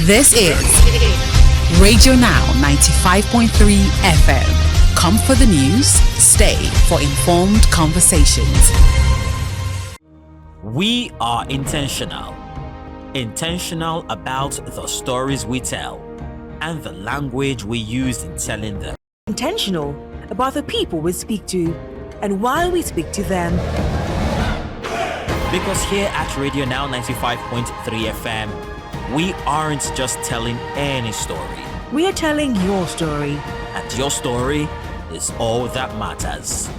This is Radio Now 95.3 FM. Come for the news, stay for informed conversations. We are intentional. Intentional about the stories we tell and the language we use in telling them. Intentional about the people we speak to and why we speak to them. Because here at Radio Now 95.3 FM, we aren't just telling any story. We are telling your story. And your story is all that matters.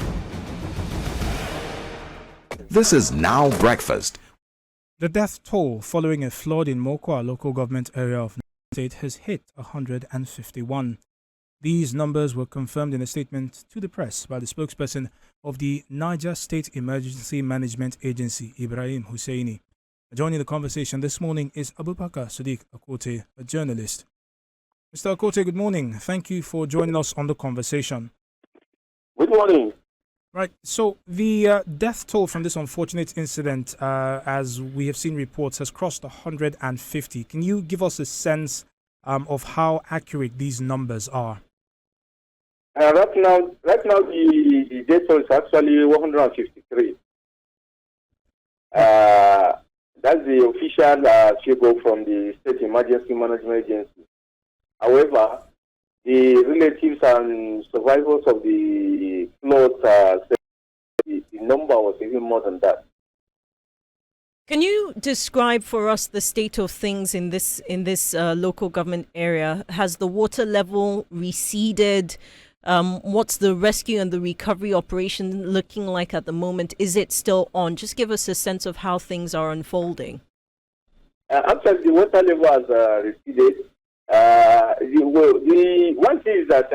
This is Now Breakfast. The death toll following a flood in Mokwa, local government area of Niger State, has hit 151. These numbers were confirmed in a statement to the press by the spokesperson of the Niger State Emergency Management Agency, Ibrahim Husseini. Joining the conversation this morning is Abubakar Sadiq Akote, a journalist. Mr. Akote, good morning. Thank you for joining us on the conversation. Good morning. Right, so the death toll from this unfortunate incident, as we have seen reports, has crossed 150. Can you give us a sense of how accurate these numbers are? Right now, the death toll is actually 153. That's the official figure from the State Emergency Management Agency. However, the relatives and survivors of the flood said the number was even more than that. Can you describe for us the state of things in this local government area? Has the water level receded? What's the rescue and the recovery operation looking like at the moment? Is it still on? Just give us a sense of how things are unfolding. Actually, the water level has receded. The one thing is that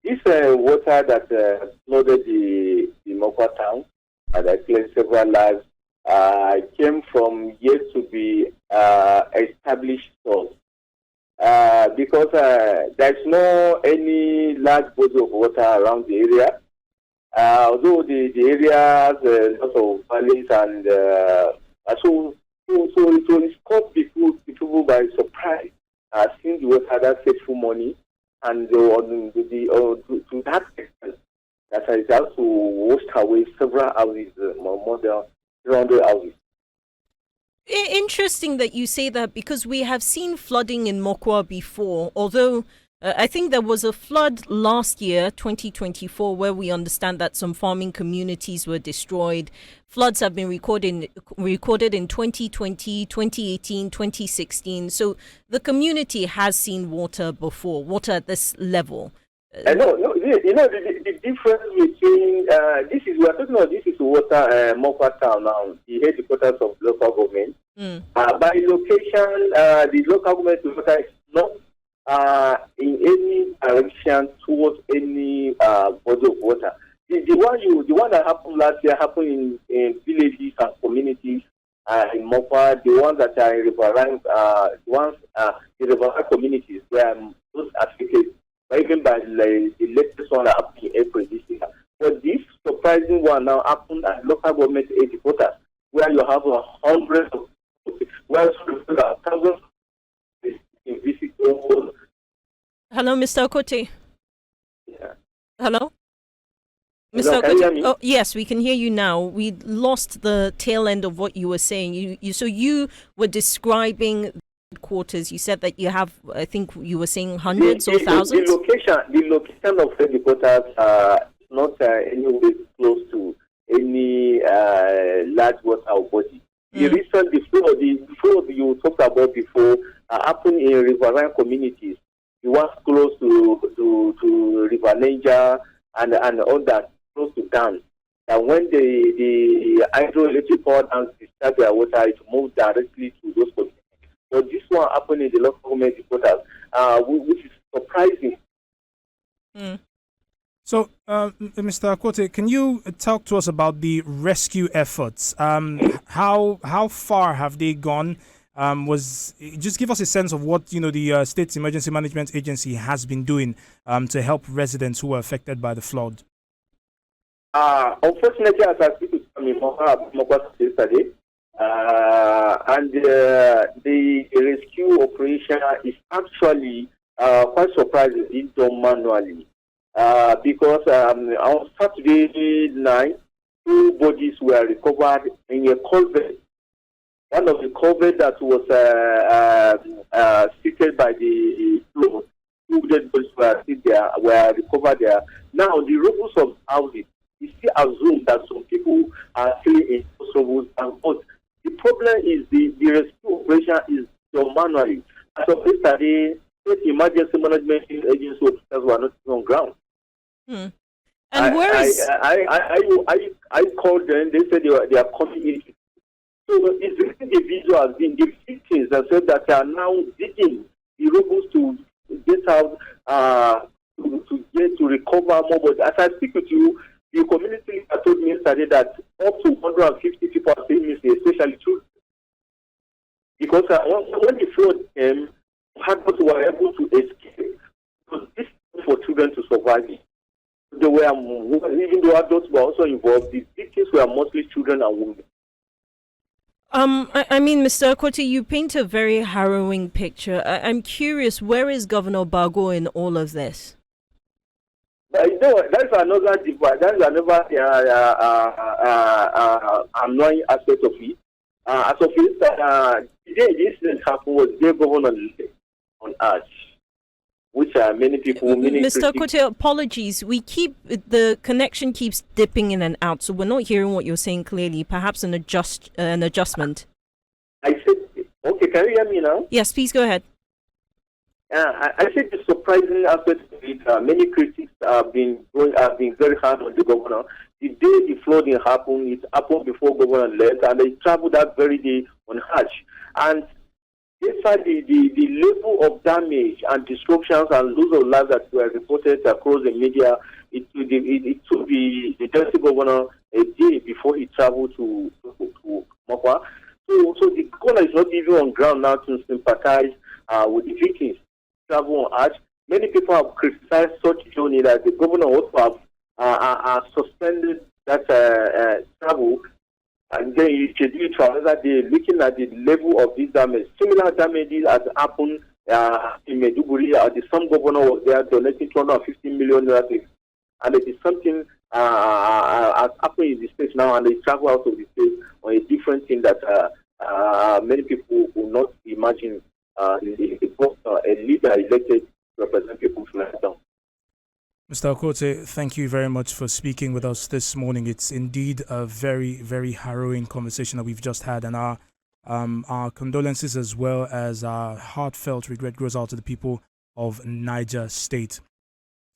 this water that flooded the Mokwa town, and I claimed several lives, came from yet to be established source. Because there's no any large body of water around the area. Although the area has lots of valleys and so it caught people by surprise. Seeing the water that fateful money and to that extent that has also washed away several houses, more than 300 houses. Interesting that you say that, because we have seen flooding in Mokwa before, although I think there was a flood last year, 2024, where we understand that some farming communities were destroyed. Floods have been recorded in 2020, 2018, 2016. So the community has seen water before, water at this level. No, the difference between we are talking about this is water Mokwa town now, the headquarters of local government. By location, the local government water is not in any direction towards any body of water. The one that happened last year happened in villages and communities in Mokwa. The ones that are in riverine, the riverine communities where those affected, even by the latest one that happened in April this year. But this surprising one now happened at local government headquarters, where you have hundreds of, thousands in visitors. Hello, Mr. Okote. Yeah. Hello? Hello, can you hear me? Oh, yes, we can hear you now. We lost the tail end of what you were saying. So you were describing quarters. You said that you have, I think you were saying hundreds or thousands? The location of headquarters is not anywhere close to any large water body. The flood you talked about before happened in riverine communities. The ones close to River Niger and all that, close to dams. And when the hydroelectric power dams discharge their water, it moves directly to those communities. But this one happened in the local government headquarters, which is surprising. So, Mr. Akote, can you talk to us about the rescue efforts? How far have they gone? Just give us a sense of what the State's Emergency Management Agency has been doing to help residents who were affected by the flood. Unfortunately, as I speak to Mokwa yesterday, and the rescue operation is actually quite surprising. It's done manually because on Saturday night, 2 bodies were recovered in a culvert. One of the culvert that was seated by the flood. 2 dead bodies were recovered there. Now, the rubbles of houses, you still assume that some people are still in those rubbles, but the problem is the rescue operation is done manually. As of yesterday, state emergency management agency officers were not on ground. And where is I called them. They said they are coming in. So it's the individuals, the victims that said that they are now digging the rubbles to get out to recover more. But as I speak with you, the community leader told me yesterday that up to 150 people are still missing, especially children. Because when the flood came, adults were able to escape. So this is for children to survive. They were, even though adults were also involved, the victims were mostly children and women. I mean, Mr. Akote, you paint a very harrowing picture. I'm curious, where is Governor Bago in all of this? You know, that's another divide. That's another annoying aspect of it. As of it, the day this thing happened was the governor on Ash, which many people. Mr. Akote, apologies. The connection keeps dipping in and out, so we're not hearing what you're saying clearly. Perhaps an adjustment. I said, okay. Can you hear me now? Yes, please go ahead. I said the surprising aspect of it. Many critics have been very hard on the governor. The day the flooding happened, it happened before governor left, and they traveled that very day on Hajj. And inside the level of damage and disruptions and loss of lives that were reported across the media, it took the deputy governor a day before he traveled to Mokwa. So the governor is not even on ground now to sympathize with the victims. Travel on Hajj. Many people have criticized such journey that the governor also have suspended that travel, and then you schedule it for another day, looking at the level of this damage. Similar damages has happened in Maiduguri. The Some governor was there donating 250 million naira, and it is something has happened in the state now, and they travel out of the state on a different thing that many people will not imagine. A leader elected to represent people from down. Mr. Akote, thank you very much for speaking with us this morning. It's indeed a very, very harrowing conversation that we've just had, and our condolences as well as our heartfelt regret goes out to the people of Niger State.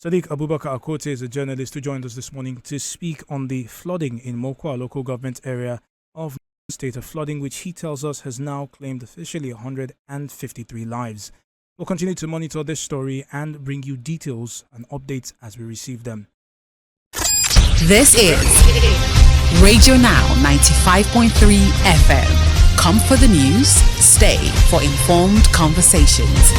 Sadiq Abubakar Akote is a journalist who joined us this morning to speak on the flooding in Mokwa local government area of State, of flooding which he tells us has now claimed officially 153 lives. We'll continue to monitor this story and bring you details and updates as we receive them. This is Radio Now 95.3 FM. Come for the news, stay for informed conversations.